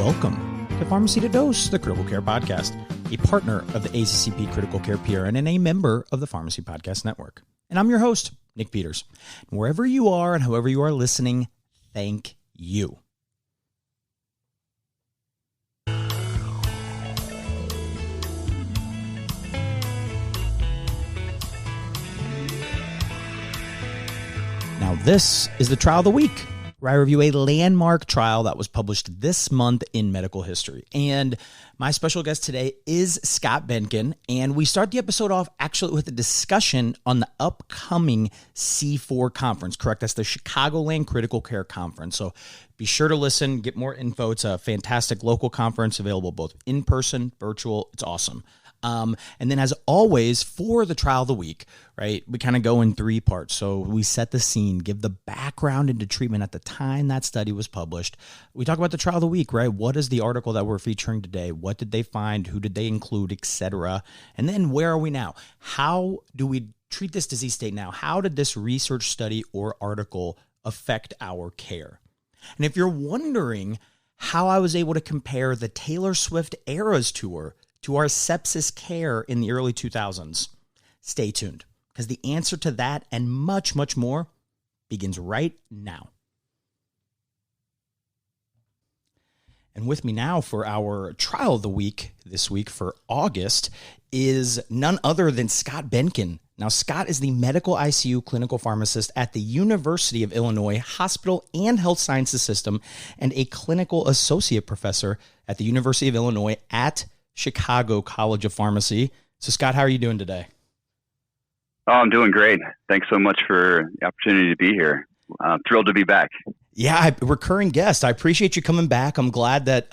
Welcome to PharmacyToDose, the Critical Care Podcast, a partner of the ACCP Critical Care PRN and a member of the Pharmacy Podcast Network. And I'm your host, Nick Peters. And wherever you are and however you are listening, thank you. Now, this is the trial of the week, where I review a landmark trial that was published this month in medical history. And my special guest today is Scott Benken, and we start the episode off actually with a discussion on the upcoming C4 conference, correct? That's the Chicagoland Critical Care Conference. So be sure to listen, get more info. It's a fantastic local conference available both in person, virtual. It's awesome. And then as always, for the trial of the week, right, we kind of go in three parts. So we set the scene, give the background into treatment at the time that study was published. We talk about the trial of the week, right? What is the article that we're featuring today? What did they find? Who did they include, etc.? And then where are we now? How do we treat this disease state now? How did this research study or article affect our care? And if you're wondering how I was able to compare the Taylor Swift Eras Tour to our sepsis care in the early 2000s, stay tuned, because the answer to that and much, much more begins right now. And with me now for our trial of the week this week for August is none other than Scott Benken. Now, Scott is the medical ICU clinical pharmacist at the University of Illinois Hospital and Health Sciences System and a clinical associate professor at the University of Illinois at Chicago College of Pharmacy. So, Scott, how are you doing today? Oh, I'm doing great. Thanks so much for the opportunity to be here. Thrilled to be back. Yeah, recurring guest. I appreciate you coming back. I'm glad that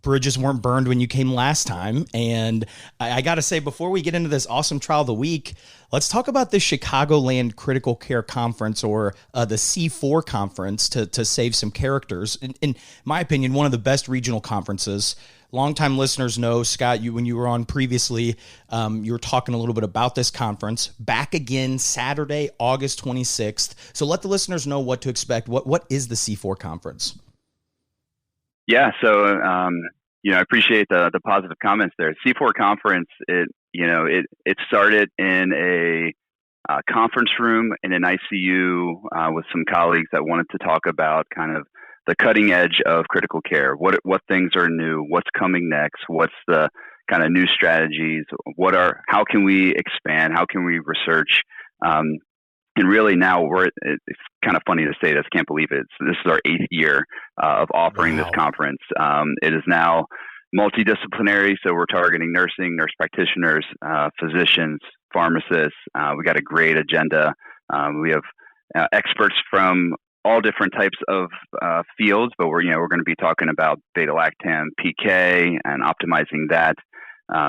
bridges weren't burned when you came last time. And I got to say, before we get into this awesome trial of the week, let's talk about the Chicagoland Critical Care Conference, or the C4 conference, to save some characters. In my opinion, one of the best regional conferences. Longtime listeners know, Scott, when you were on previously, you were talking a little bit about this conference. Back again Saturday, August 26th. So let the listeners know what to expect. What is the C4 conference? Yeah, so I appreciate the positive comments there. C4 conference, it started in a conference room in an ICU with some colleagues that wanted to talk about kind of the cutting edge of critical care. What things are new? What's coming next? What's the kind of new strategies? How can we expand? How can we research? And really now it's kind of funny to say this. Can't believe it. This is our 8th year of offering this conference. It is now multidisciplinary. So we're targeting nursing, nurse practitioners, physicians, pharmacists. We got a great agenda. We have experts from all different types of fields, but we're going to be talking about beta-lactam PK and optimizing that.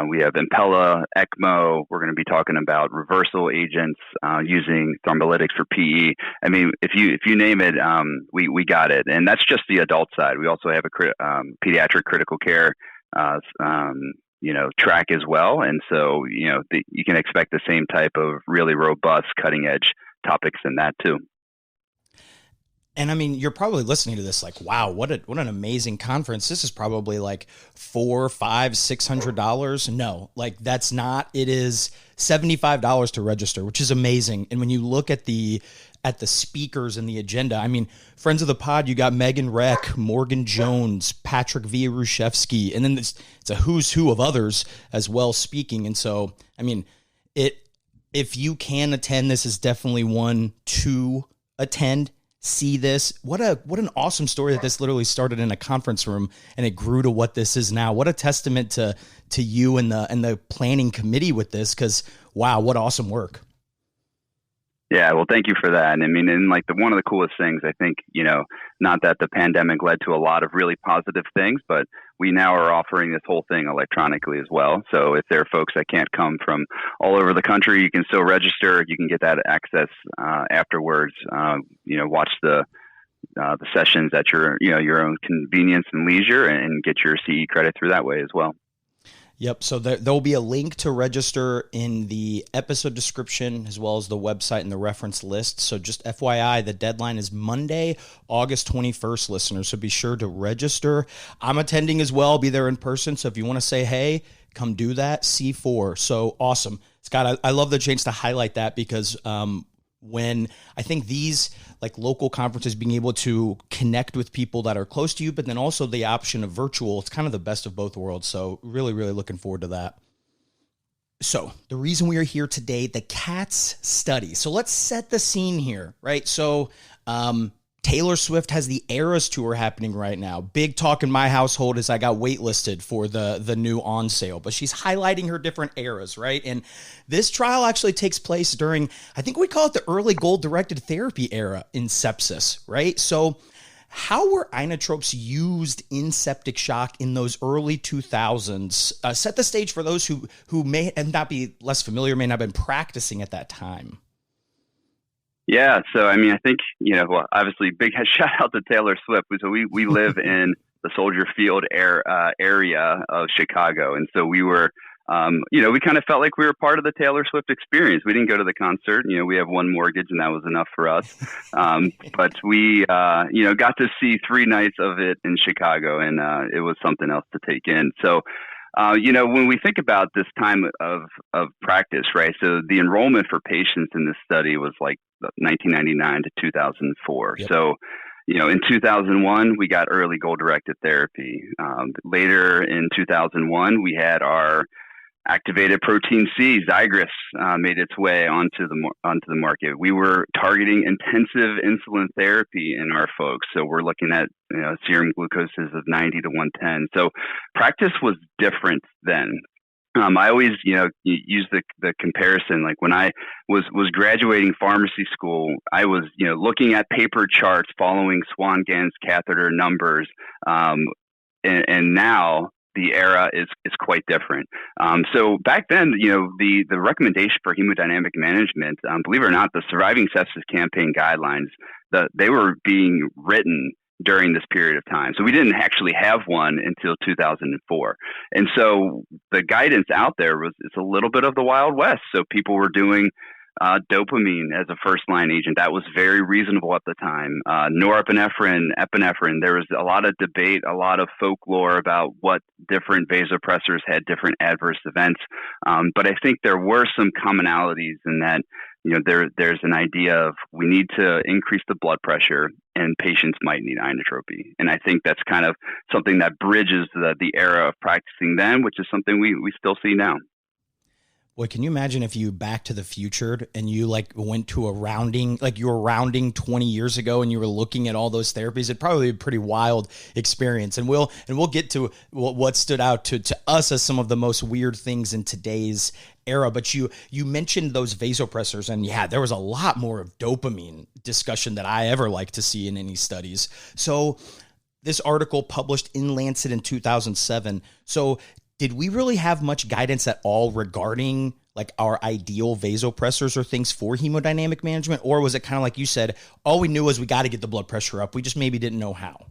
We have Impella, ECMO. We're going to be talking about reversal agents using thrombolytics for PE. I mean, if you name it, we got it. And that's just the adult side. We also have a pediatric critical care track as well. And so you can expect the same type of really robust, cutting edge topics in that too. And I mean, you're probably listening to this like, wow, what an amazing conference. This is probably like $400, $500, $600. No, like that's not. It is $75 to register, which is amazing. And when you look at the speakers and the agenda, I mean, friends of the pod, you got Megan Reck, Morgan Jones, Patrick Vieruszewski, and then it's a who's who of others as well speaking. And so, I mean, if you can attend, this is definitely one to attend. See this. What an awesome story that this literally started in a conference room and it grew to what this is now. What a testament to you and the planning committee with this, because wow, what awesome work. Yeah, well, thank you for that. And I mean, and like one of the coolest things, I think, not that the pandemic led to a lot of really positive things, but we now are offering this whole thing electronically as well. So if there are folks that can't come from all over the country, you can still register. You can get that access afterwards. Watch the sessions at your own convenience and leisure, and get your CE credit through that way as well. Yep. So there'll be a link to register in the episode description as well as the website and the reference list. So just FYI, the deadline is Monday, August 21st, listeners. So be sure to register. I'm attending as well. I'll be there in person. So if you want to say, hey, come do that, C4. So awesome. Scott, I love the chance to highlight that because when I think these like local conferences, being able to connect with people that are close to you, but then also the option of virtual, it's kind of the best of both worlds. So really, really looking forward to that. So the reason we are here today, the CATS study. So let's set the scene here, right? So Taylor Swift has the Eras Tour happening right now. Big talk in my household is I got waitlisted for the new on sale, but she's highlighting her different eras, right? And this trial actually takes place during, I think we call it the early goal-directed therapy era in sepsis, right? So how were inotropes used in septic shock in those early 2000s? Set the stage for those who may not be less familiar, may not have been practicing at that time. Yeah, so I mean, I think, well, obviously, big shout out to Taylor Swift. So we live in the Soldier Field area of Chicago, and so we were, we kind of felt like we were part of the Taylor Swift experience. We didn't go to the concert. We have one mortgage, and that was enough for us. But we, got to see 3 nights of it in Chicago, and it was something else to take in. So. When we think about this time of practice, right? So the enrollment for patients in this study was like 1999 to 2004. Yep. So, in 2001, we got early goal-directed therapy. Later in 2001, we had our activated protein C, Xigris, made its way onto the market. We were targeting intensive insulin therapy in our folks. So we're looking at serum glucoses of 90 to 110. So practice was different then. I always, use the comparison. Like when I was graduating pharmacy school, I was, looking at paper charts, following Swan-Ganz catheter numbers, and now the era is quite different. So back then, the recommendation for hemodynamic management, believe it or not, the Surviving Sepsis Campaign guidelines, they were being written during this period of time. So we didn't actually have one until 2004. And so the guidance out there it's a little bit of the Wild West. So people were doing dopamine as a first-line agent. That was very reasonable at the time. Norepinephrine, epinephrine, there was a lot of debate, a lot of folklore about what different vasopressors had different adverse events. But I think there were some commonalities in that, there's an idea of we need to increase the blood pressure and patients might need inotropy. And I think that's kind of something that bridges the era of practicing then, which is something we still see now. Boy, can you imagine if you Back to the Future and you went to a rounding, like you were rounding 20 years ago and you were looking at all those therapies? It'd probably be a pretty wild experience. And we'll get to what stood out to us as some of the most weird things in today's era. But you mentioned those vasopressors, and yeah, there was a lot more of dopamine discussion that I ever like to see in any studies. So this article published in Lancet in 2007. So did we really have much guidance at all regarding like our ideal vasopressors or things for hemodynamic management? Or was it kind of like you said, all we knew was we got to get the blood pressure up. We just maybe didn't know how.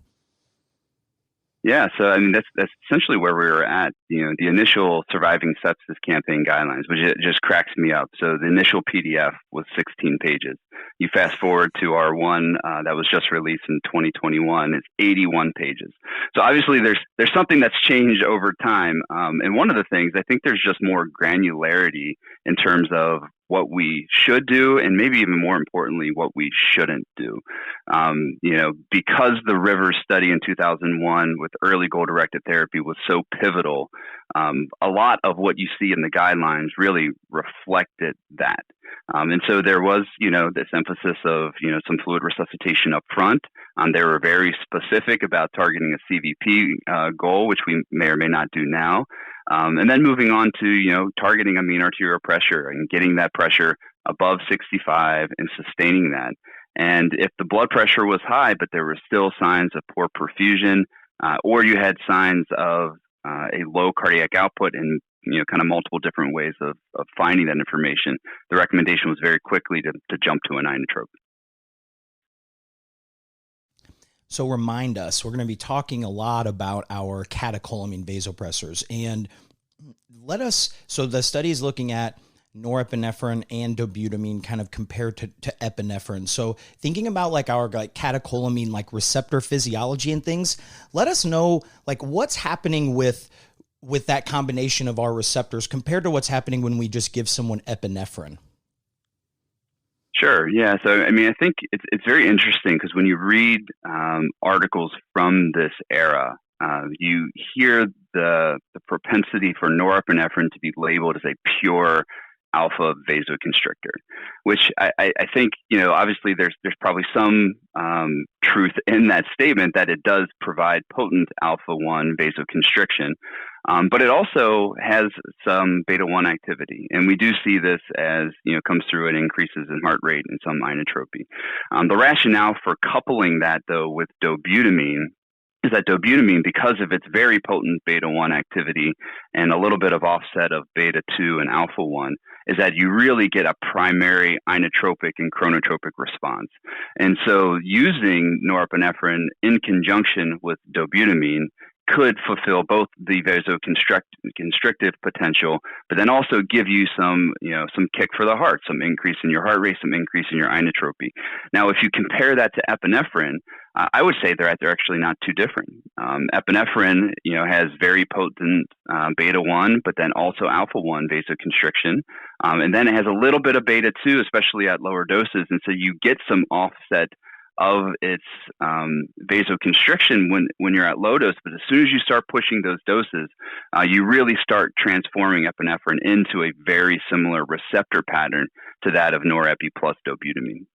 Yeah, so I mean that's essentially where we were at. The initial Surviving Sepsis Campaign guidelines, which it just cracks me up. So the initial PDF was 16 pages. You fast forward to our one that was just released in 2021, it's 81 pages. So obviously there's something that's changed over time. And one of the things, I think there's just more granularity in terms of what we should do, and maybe even more importantly, what we shouldn't do. Because the Rivers study in 2001 with early goal-directed therapy was so pivotal, a lot of what you see in the guidelines really reflected that. And so there was, this emphasis of, some fluid resuscitation up front. They were very specific about targeting a CVP goal, which we may or may not do now. And then moving on to, targeting a mean arterial pressure and getting that pressure above 65 and sustaining that. And if the blood pressure was high, but there were still signs of poor perfusion, or you had signs of a low cardiac output and, kind of multiple different ways of finding that information, the recommendation was very quickly to jump to an inotrope. So remind us, we're going to be talking a lot about our catecholamine vasopressors. And So the study is looking at norepinephrine and dobutamine kind of compared to epinephrine. So thinking about like our catecholamine, like receptor physiology and things, let us know like what's happening with that combination of our receptors compared to what's happening when we just give someone epinephrine. Sure. Yeah. So, I mean, I think it's very interesting because when you read articles from this era, you hear the propensity for norepinephrine to be labeled as a pure alpha vasoconstrictor, which I think, obviously there's probably some truth in that statement that it does provide potent alpha 1 vasoconstriction, but it also has some beta 1 activity. And we do see this as, comes through in increases in heart rate and some inotropy. The rationale for coupling that, though, with dobutamine is that dobutamine, because of its very potent beta 1 activity and a little bit of offset of beta 2 and alpha 1, is that you really get a primary inotropic and chronotropic response. And so using norepinephrine in conjunction with dobutamine could fulfill both the vasoconstrictive potential, but then also give you some kick for the heart, some increase in your heart rate, some increase in your inotropy. Now, if you compare that to epinephrine, I would say they're actually not too different. Epinephrine, has very potent beta 1, but then also alpha 1 vasoconstriction, and then it has a little bit of beta 2, especially at lower doses, and so you get some offset of its vasoconstriction when you're at low dose. But as soon as you start pushing those doses, you really start transforming epinephrine into a very similar receptor pattern to that of norepi plus dobutamine.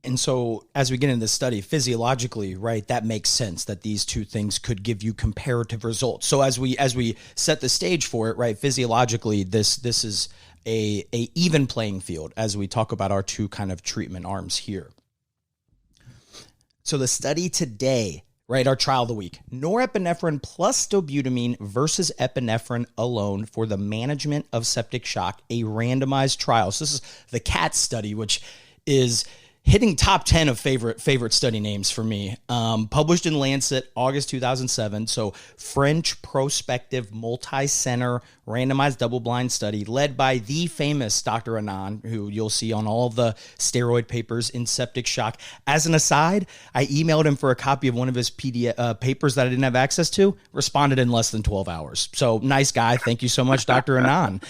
And so as we get into this study, physiologically, right, that makes sense that these two things could give you comparative results. So as we set the stage for it, right, physiologically, this is a even playing field as we talk about our two kind of treatment arms here. So the study today, right, our trial of the week, norepinephrine plus dobutamine versus epinephrine alone for the management of septic shock, a randomized trial. So this is the CAT study, which is hitting top 10 of favorite study names for me. Published in Lancet, August 2007. So French prospective multi-center randomized double-blind study led by the famous Dr. Anand, who you'll see on all of the steroid papers in septic shock. As an aside, I emailed him for a copy of one of his PDF papers that I didn't have access to, responded in less than 12 hours. So nice guy. Thank you so much, Dr. Anand.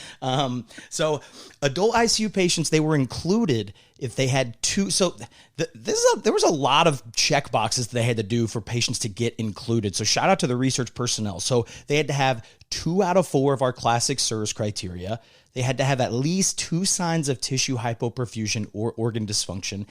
So adult ICU patients, they were included if they had two. So there was a lot of check boxes they had to do for patients to get included. So shout out to the research personnel. So they had to have 2 out of 4 of our classic SIRS criteria. They had to have at least 2 signs of tissue hypoperfusion or organ dysfunction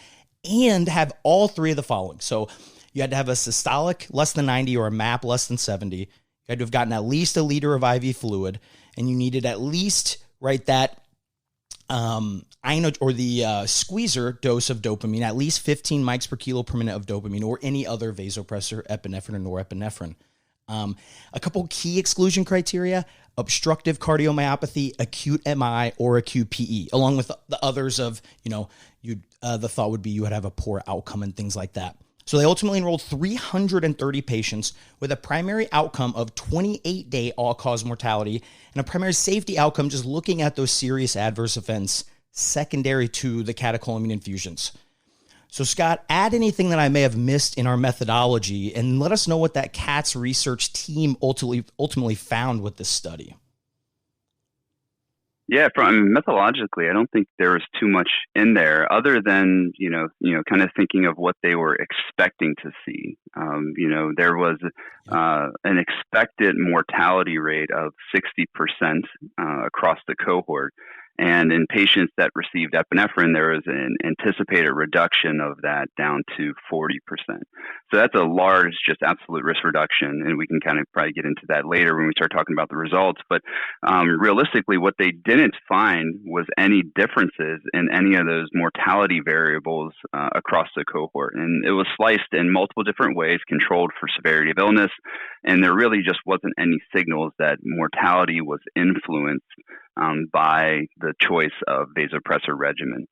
and have all 3 of the following. So you had to have a systolic less than 90 or a MAP less than 70. You had to have gotten at least a liter of IV fluid, and you needed at least, right, that squeezer dose of dopamine, at least 15 mics per kilo per minute of dopamine, or any other vasopressor, epinephrine or norepinephrine. A couple key exclusion criteria: obstructive cardiomyopathy, acute MI, or acute PE, along with the others of, the thought would be you would have a poor outcome and things like that. So they ultimately enrolled 330 patients with a primary outcome of 28-day all-cause mortality and a primary safety outcome just looking at those serious adverse events secondary to the catecholamine infusions. So Scott, add anything that I may have missed in our methodology and let us know what that CATS research team ultimately found with this study. Yeah, methodologically, I don't think there was too much in there other than, kind of thinking of what they were expecting to see. There was an expected mortality rate of 60% across the cohort. And in patients that received epinephrine, there was an anticipated reduction of that down to 40%. So that's a large, just absolute risk reduction. And we can kind of probably get into that later when we start talking about the results. But realistically, what they didn't find was any differences in any of those mortality variables across the cohort. And it was sliced in multiple different ways, controlled for severity of illness. And there really just wasn't any signals that mortality was influenced by the choice of vasopressor regimen.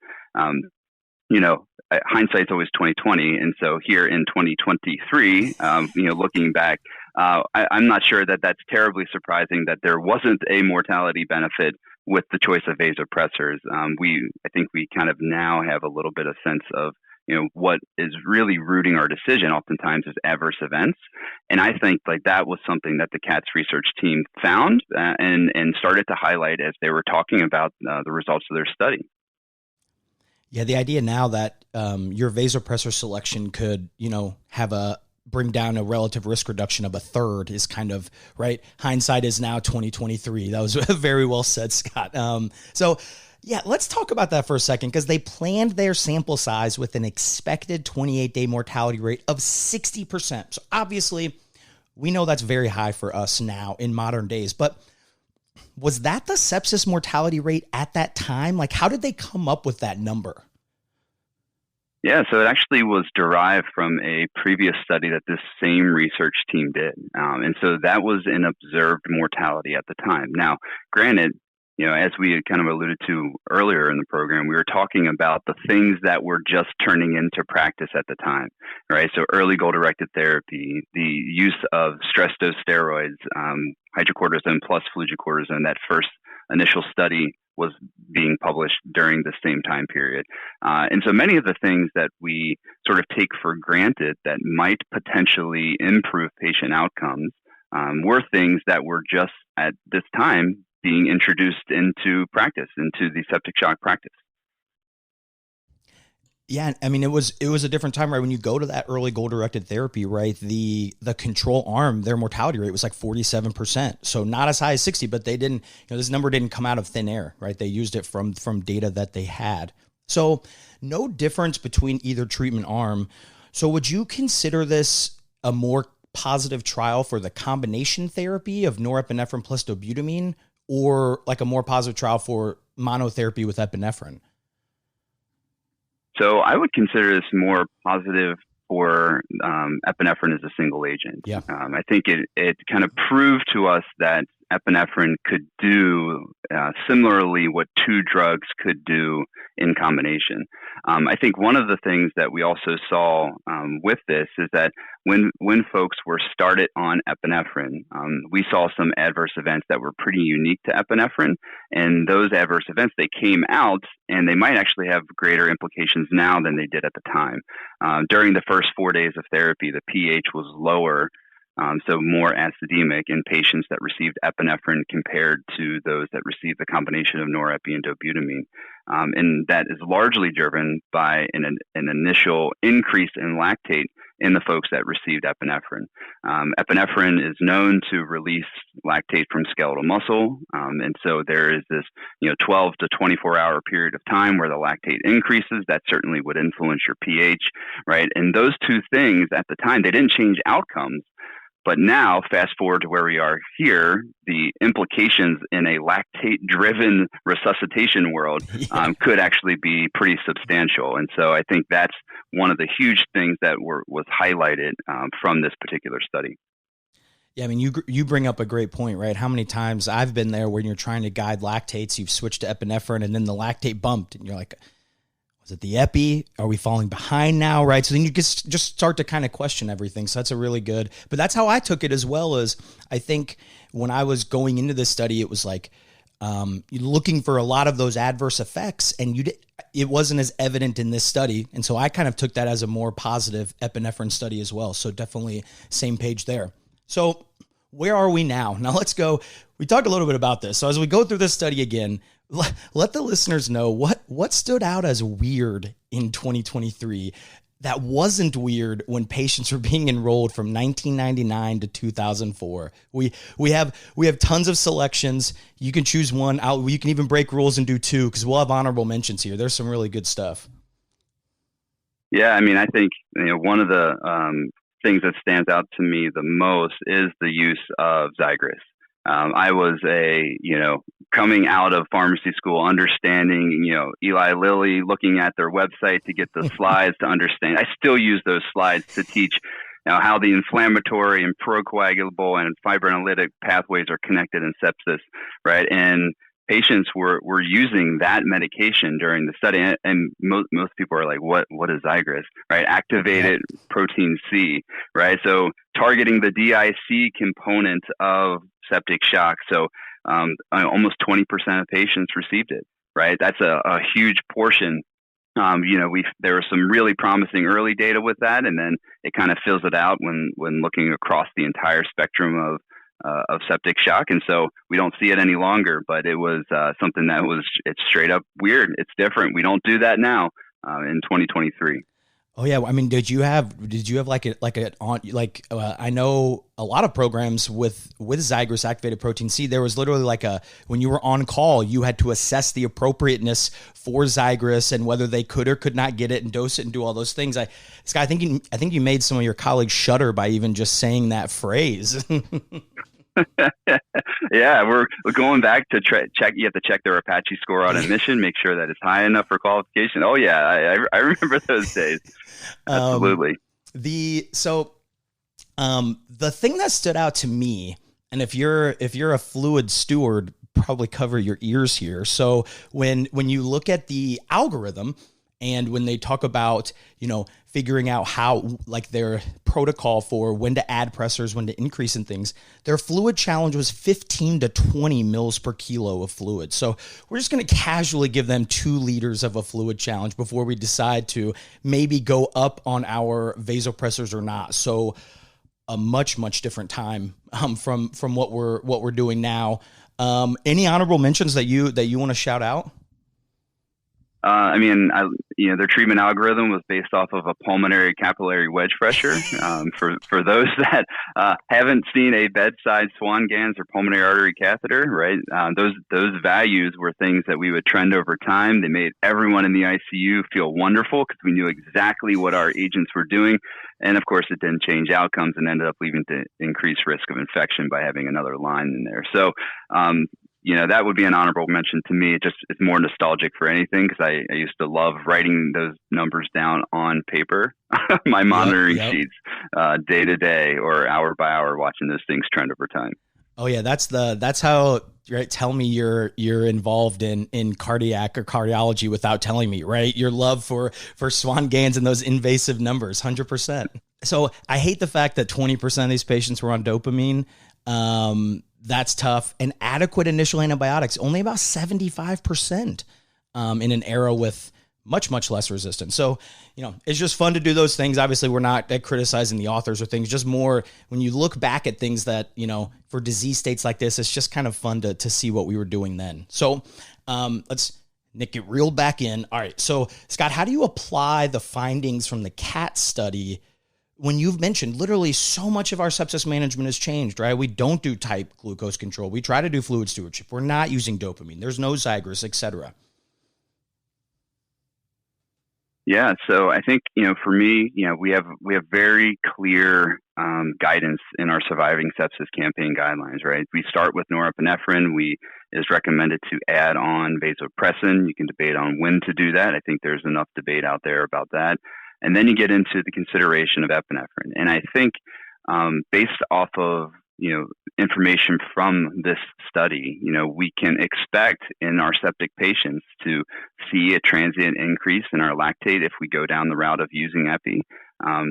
Hindsight's always 20/20, and so here in 2023, looking back, I'm not sure that that's terribly surprising that there wasn't a mortality benefit with the choice of vasopressors. I think we kind of now have a little bit of sense of, what is really rooting our decision oftentimes is adverse events. And I think like that was something that the CATS research team found and started to highlight as they were talking about the results of their study. Yeah, the idea now that your vasopressor selection could, bring down a relative risk reduction of a third is kind of right. Hindsight is now 2023. That was very well said, Scott. Yeah, let's talk about that for a second, because they planned their sample size with an expected 28-day mortality rate of 60%. So obviously, we know that's very high for us now in modern days. But was that the sepsis mortality rate at that time? Like, how did they come up with that number? Yeah, so it actually was derived from a previous study that this same research team did. And so that was an observed mortality at the time. Now, granted, as we had kind of alluded to earlier in the program, we were talking about the things that were just turning into practice at the time, right? So early goal-directed therapy, the use of stress dose steroids, hydrocortisone plus fludrocortisone, that first initial study was being published during the same time period. And so many of the things that we sort of take for granted that might potentially improve patient outcomes were things that were just at this time being introduced into practice, into the septic shock practice. Yeah, I mean, it was a different time, right? When you go to that early goal-directed therapy, right, the control arm, their mortality rate was like 47%. So not as high as 60, but they didn't, this number didn't come out of thin air, right? They used it from data that they had. So no difference between either treatment arm. So would you consider this a more positive trial for the combination therapy of norepinephrine plus dobutamine, or like a more positive trial for monotherapy with epinephrine? So I would consider this more positive for epinephrine as a single agent. Yeah. I think it kind of proved to us that epinephrine could do similarly what two drugs could do in combination. I think one of the things that we also saw with this is that when folks were started on epinephrine, we saw some adverse events that were pretty unique to epinephrine. And those adverse events, they came out, and they might actually have greater implications now than they did at the time. During the first 4 days of therapy, the pH was lower, so more acidemic in patients that received epinephrine compared to those that received the combination of norepi and dobutamine. And that is largely driven by an initial increase in lactate in the folks that received epinephrine. Epinephrine is known to release lactate from skeletal muscle, and so there is this 12 to 24-hour period of time where the lactate increases. That certainly would influence your pH, right? And those two things at the time, they didn't change outcomes. But now, fast forward to where we are here, the implications in a lactate-driven resuscitation world could actually be pretty substantial. And so I think that's one of the huge things that was highlighted from this particular study. Yeah, I mean, you bring up a great point, right? How many times I've been there when you're trying to guide lactates, you've switched to epinephrine, and then the lactate bumped, and you're like, is it the epi? Are we falling behind now? Right. So then you just start to kind of question everything. So that's a really good, but that's how I took it as well. As I think when I was going into this study, it was like, looking for a lot of those adverse effects, and it wasn't as evident in this study. And so I kind of took that as a more positive epinephrine study as well. So definitely same page there. So where are we now? Now let's go. We talked a little bit about this. So as we go through this study again, let the listeners know what stood out as weird in 2023 that wasn't weird when patients were being enrolled from 1999 to 2004. We have tons of selections. You can choose one out. You can even break rules and do two, because we'll have honorable mentions here. There's some really good stuff. Yeah, I mean, I think one of the things that stands out to me the most is the use of Xigris. I was coming out of pharmacy school, understanding, Eli Lilly, looking at their website to get the slides to understand. I still use those slides to teach how the inflammatory and procoagulable and fibrinolytic pathways are connected in sepsis, right? And patients were using that medication during the study, and most people are like, what is Zygris, right? Activated protein C, right? So targeting the DIC component of septic shock. So almost 20% of patients received it, right? That's a huge portion. There was some really promising early data with that, and then it kind of fills it out when looking across the entire spectrum of septic shock. And so we don't see it any longer, but it was something that it's straight up weird. It's different. We don't do that now in 2023. Oh yeah, I mean, did you have I know a lot of programs with Zygris activated protein C. There was literally when you were on call, you had to assess the appropriateness for Zygris and whether they could or could not get it and dose it and do all those things. Scott, I think you made some of your colleagues shudder by even just saying that phrase. Yeah, we're going back to check. You have to check their Apache score on admission, make sure that it's high enough for qualification. Oh yeah, I remember those days. Absolutely. The thing that stood out to me, and if you're a fluid steward, probably cover your ears here. So when you look at the algorithm and when they talk about, figuring out how, their protocol for when to add pressors, when to increase in things, their fluid challenge was 15 to 20 mils per kilo of fluid. So we're just going to casually give them 2 liters of a fluid challenge before we decide to maybe go up on our vasopressors or not. So a much, much different time from what we're doing now. Any honorable mentions that you want to shout out? Their treatment algorithm was based off of a pulmonary capillary wedge pressure. For those that haven't seen a bedside Swan-Ganz or pulmonary artery catheter, right? Those values were things that we would trend over time. They made everyone in the ICU feel wonderful because we knew exactly what our agents were doing. And of course, it didn't change outcomes and ended up leading to increased risk of infection by having another line in there. So, that would be an honorable mention to me. It's more nostalgic for anything because I used to love writing those numbers down on paper, my monitoring sheets, day to day or hour by hour, watching those things trend over time. Oh yeah, that's how, right? Tell me you're involved in cardiac or cardiology without telling me, right? Your love for Swan-Ganz and those invasive numbers, 100%. So I hate the fact that 20% of these patients were on dopamine. That's tough. And adequate initial antibiotics, only about 75% in an era with much, much less resistance. So, it's just fun to do those things. Obviously, we're not criticizing the authors or things, just more when you look back at things that, for disease states like this, it's just kind of fun to see what we were doing then. So let's Nick it reeled back in. All right. So Scott, how do you apply the findings from the CAT study when you've mentioned literally so much of our sepsis management has changed, right? We don't do type glucose control. We try to do fluid stewardship. We're not using dopamine. There's no Zygris, et cetera. Yeah. So I think, for me, we have very clear guidance in our Surviving Sepsis campaign guidelines, right? We start with norepinephrine. It is recommended to add on vasopressin. You can debate on when to do that. I think there's enough debate out there about that. And then you get into the consideration of epinephrine. And I think based off of, information from this study, we can expect in our septic patients to see a transient increase in our lactate if we go down the route of using epi.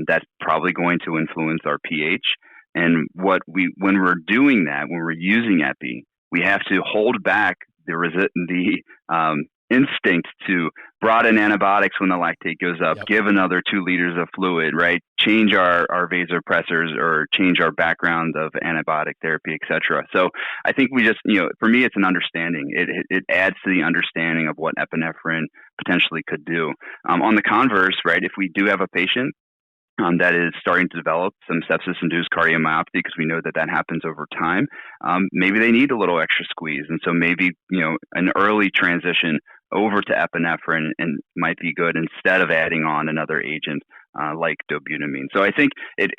That's probably going to influence our pH. And when we're doing that, when we're using epi, we have to hold back the instinct to broaden antibiotics when the lactate goes up, give another 2 liters of fluid, right? Change our vasopressors or change our background of antibiotic therapy, et cetera. So I think we just, for me, it's an understanding. It adds to the understanding of what epinephrine potentially could do. On the converse, right, if we do have a patient that is starting to develop some sepsis-induced cardiomyopathy, because we know that happens over time, maybe they need a little extra squeeze. And so maybe, an early transition over to epinephrine and might be good instead of adding on another agent like dobutamine. So I think it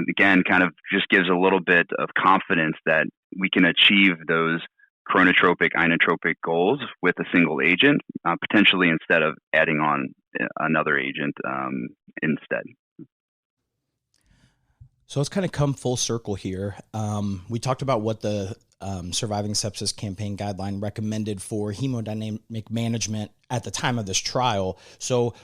again kind of just gives a little bit of confidence that we can achieve those chronotropic, inotropic goals with a single agent, potentially instead of adding on another agent instead. So let's kind of come full circle here. We talked about what the Surviving Sepsis Campaign guideline recommended for hemodynamic management at the time of this trial. So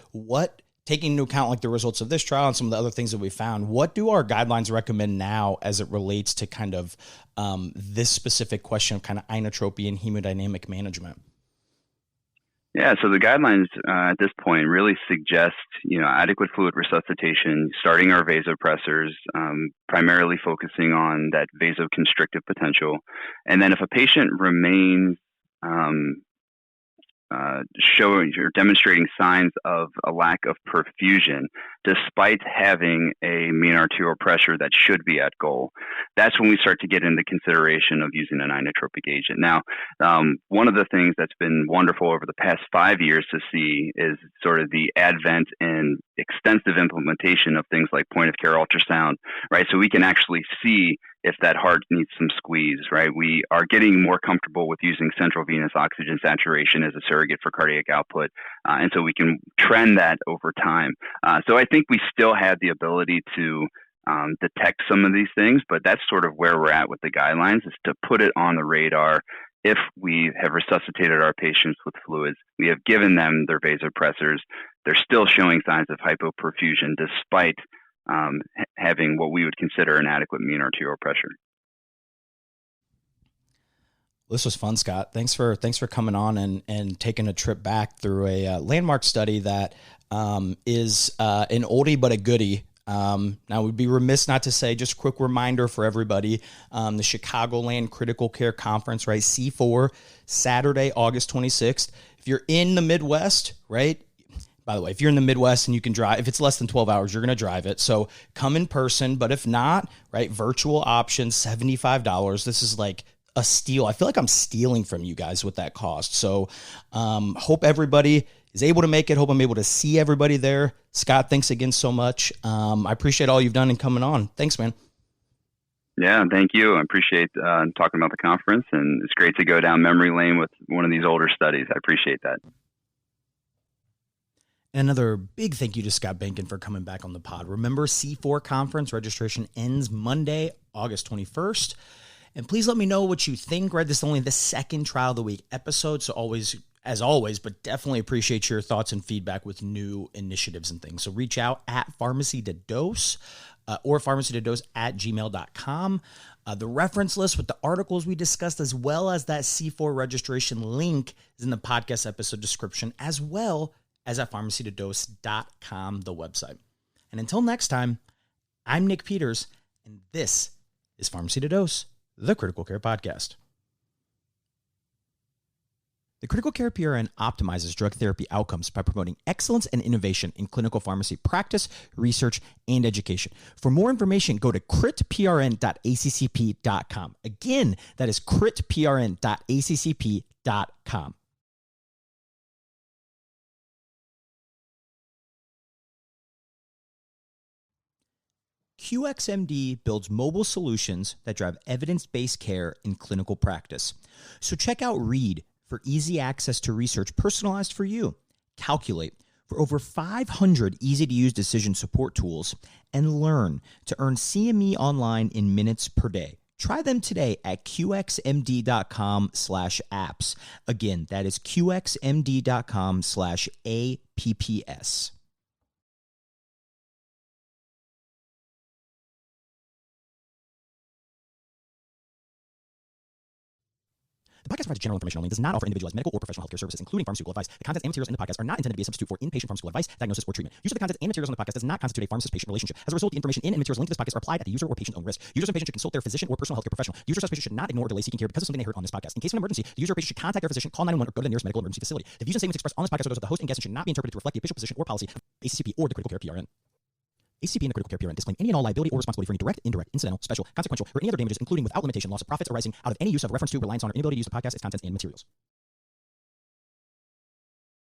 taking into account like the results of this trial and some of the other things that we found, what do our guidelines recommend now as it relates to kind of this specific question of kind of inotropy and hemodynamic management? Yeah, so the guidelines at this point really suggest, adequate fluid resuscitation, starting our vasopressors, primarily focusing on that vasoconstrictive potential. And then if a patient remains showing or demonstrating signs of a lack of perfusion, despite having a mean arterial pressure that should be at goal, that's when we start to get into consideration of using an inotropic agent. Now, one of the things that's been wonderful over the past 5 years to see is sort of the advent and extensive implementation of things like point of care ultrasound, right? So we can actually see if that heart needs some squeeze, right? We are getting more comfortable with using central venous oxygen saturation as a surrogate for cardiac output. And so we can trend that over time. So I think we still have the ability to detect some of these things, but that's sort of where we're at with the guidelines, is to put it on the radar. If we have resuscitated our patients with fluids, we have given them their vasopressors, they're still showing signs of hypoperfusion despite having what we would consider an adequate mean arterial pressure. This was fun, Scott. Thanks for coming on and taking a trip back through a landmark study that is an oldie but a goodie. Now, we'd be remiss not to say, just a quick reminder for everybody, the Chicagoland Critical Care Conference, right? C4, Saturday, August 26th. If you're in the Midwest, right? By the way, if you're in the Midwest and you can drive, if it's less than 12 hours, you're going to drive it. So come in person, but if not, right, virtual option, $75. This is like a steal. I feel like I'm stealing from you guys with that cost. So hope everybody is able to make it. Hope I'm able to see everybody there. Scott, thanks again so much. I appreciate all you've done and coming on. Thanks, man. Yeah, thank you. I appreciate talking about the conference, and it's great to go down memory lane with one of these older studies. I appreciate that. Another big thank you to Scott Benken for coming back on the pod. Remember, C4 conference registration ends Monday, August 21st. And please let me know what you think, right? This is only the second trial of the week episode, so as always, but definitely appreciate your thoughts and feedback with new initiatives and things. So reach out at PharmacyToDose or PharmacyToDose@gmail.com. The reference list with the articles we discussed, as well as that C4 registration link, is in the podcast episode description, as well as at PharmacyToDose.com, the website. And until next time, I'm Nick Peters, and this is Pharmacy to Dose, the Critical Care Podcast. The Critical Care PRN optimizes drug therapy outcomes by promoting excellence and innovation in clinical pharmacy practice, research, and education. For more information, go to critprn.accp.com. Again, that is critprn.accp.com. QXMD builds mobile solutions that drive evidence-based care in clinical practice. So check out READ for easy access to research personalized for you, Calculate for over 500 easy-to-use decision support tools, and Learn to earn CME online in minutes per day. Try them today at qxmd.com/apps. Again, that is qxmd.com/apps. The podcast provides general information only and does not offer individualized medical or professional healthcare services, including pharmaceutical advice. The contents and materials in the podcast are not intended to be a substitute for inpatient pharmaceutical advice, diagnosis, or treatment. Use of the contents and materials on the podcast does not constitute a pharmacist-patient relationship. As a result, the information in and materials linked to this podcast are applied at the user or patient's own risk. Users and patients should consult their physician or personal healthcare professional. Users or patients should not ignore or delay seeking care because of something they heard on this podcast. In case of an emergency, the user or patient should contact their physician, call 911, or go to the nearest medical emergency facility. The views and statements expressed on this podcast are those of the host and guest and should not be interpreted to reflect the official position or policy of ACCP or the Critical Care PRN. ACCP and the Critical Care PRN disclaim any and all liability or responsibility for any direct, indirect, incidental, special, consequential, or any other damages, including without limitation, loss of profits arising out of any use of, reference to, reliance on, or inability to use the podcast, its contents, and materials.